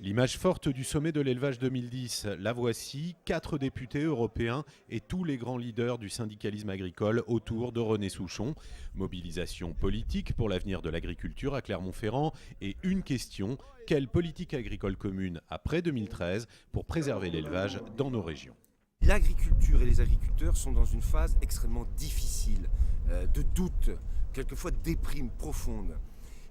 L'image forte du sommet de l'élevage 2010, la voici, 4 députés européens et tous les grands leaders du syndicalisme agricole autour de René Souchon. Mobilisation politique pour l'avenir de l'agriculture à Clermont-Ferrand et une question, quelle politique agricole commune après 2013 pour préserver l'élevage dans nos régions? L'agriculture et les agriculteurs sont dans une phase extrêmement difficile, de doute, quelquefois de déprime profonde.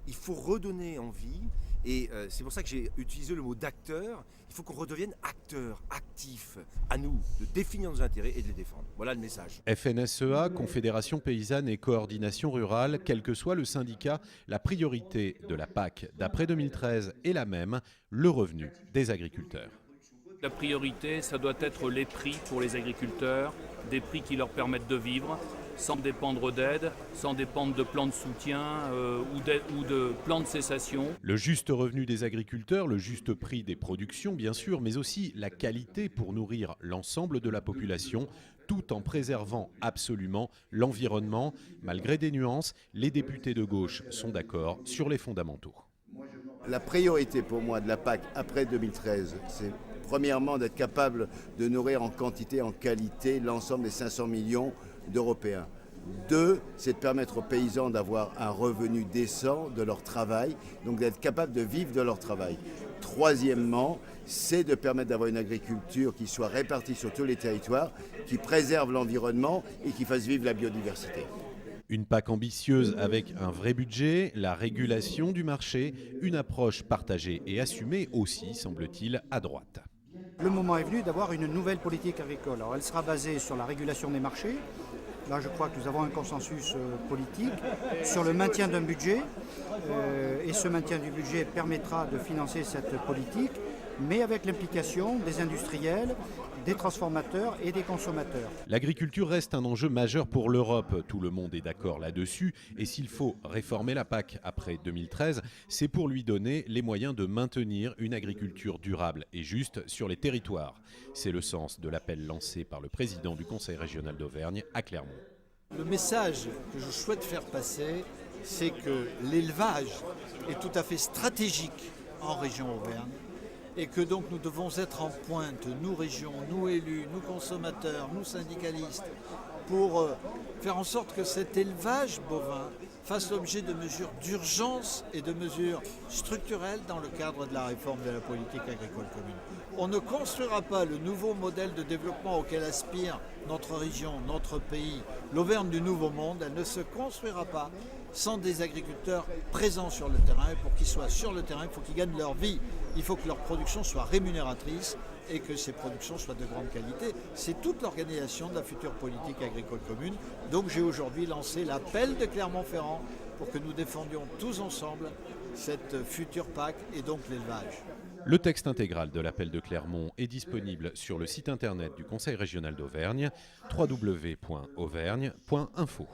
Il faut redonner envie, et c'est pour ça que j'ai utilisé le mot d'acteur. Il faut qu'on redevienne acteurs, actifs, à nous, de définir nos intérêts et de les défendre. Voilà le message. FNSEA, Confédération Paysanne et Coordination Rurale, quel que soit le syndicat, la priorité de la PAC d'après 2013 est la même, le revenu des agriculteurs. La priorité, ça doit être les prix pour les agriculteurs, des prix qui leur permettent de vivre, sans dépendre d'aide, sans dépendre de plans de soutien ou de plans de cessation. Le juste revenu des agriculteurs, le juste prix des productions bien sûr, mais aussi la qualité pour nourrir l'ensemble de la population, tout en préservant absolument l'environnement. Malgré des nuances, les députés de gauche sont d'accord sur les fondamentaux. La priorité pour moi de la PAC après 2013, c'est premièrement d'être capable de nourrir en quantité, en qualité l'ensemble des 500 millions d'Européens. 2, c'est de permettre aux paysans d'avoir un revenu décent de leur travail, donc d'être capable de vivre de leur travail. Troisièmement, c'est de permettre d'avoir une agriculture qui soit répartie sur tous les territoires, qui préserve l'environnement et qui fasse vivre la biodiversité. Une PAC ambitieuse avec un vrai budget, la régulation du marché, une approche partagée et assumée aussi, semble-t-il, à droite. Le moment est venu d'avoir une nouvelle politique agricole. Alors, elle sera basée sur la régulation des marchés. Là, je crois que nous avons un consensus politique sur le maintien d'un budget. Et ce maintien du budget permettra de financer cette politique, mais avec l'implication des industriels, des transformateurs et des consommateurs. L'agriculture reste un enjeu majeur pour l'Europe. Tout le monde est d'accord là-dessus. Et s'il faut réformer la PAC après 2013, c'est pour lui donner les moyens de maintenir une agriculture durable et juste sur les territoires. C'est le sens de l'appel lancé par le président du Conseil régional d'Auvergne à Clermont. Le message que je souhaite faire passer, c'est que l'élevage est tout à fait stratégique en région Auvergne. Et que donc nous devons être en pointe, nous régions, nous élus, nous consommateurs, nous syndicalistes, pour faire en sorte que cet élevage bovin fasse l'objet de mesures d'urgence et de mesures structurelles dans le cadre de la réforme de la politique agricole commune. On ne construira pas le nouveau modèle de développement auquel aspire notre région, notre pays, l'Auvergne du Nouveau Monde. Elle ne se construira pas sans des agriculteurs présents sur le terrain. Et pour qu'ils soient sur le terrain, il faut qu'ils gagnent leur vie. Il faut que leur production soit rémunératrice et que ces productions soient de grande qualité. C'est toute l'organisation de la future politique agricole commune. Donc j'ai aujourd'hui lancé l'appel de Clermont-Ferrand pour que nous défendions tous ensemble cette future PAC et donc l'élevage. Le texte intégral de l'appel de Clermont est disponible sur le site internet du Conseil régional d'Auvergne, www.auvergne.info.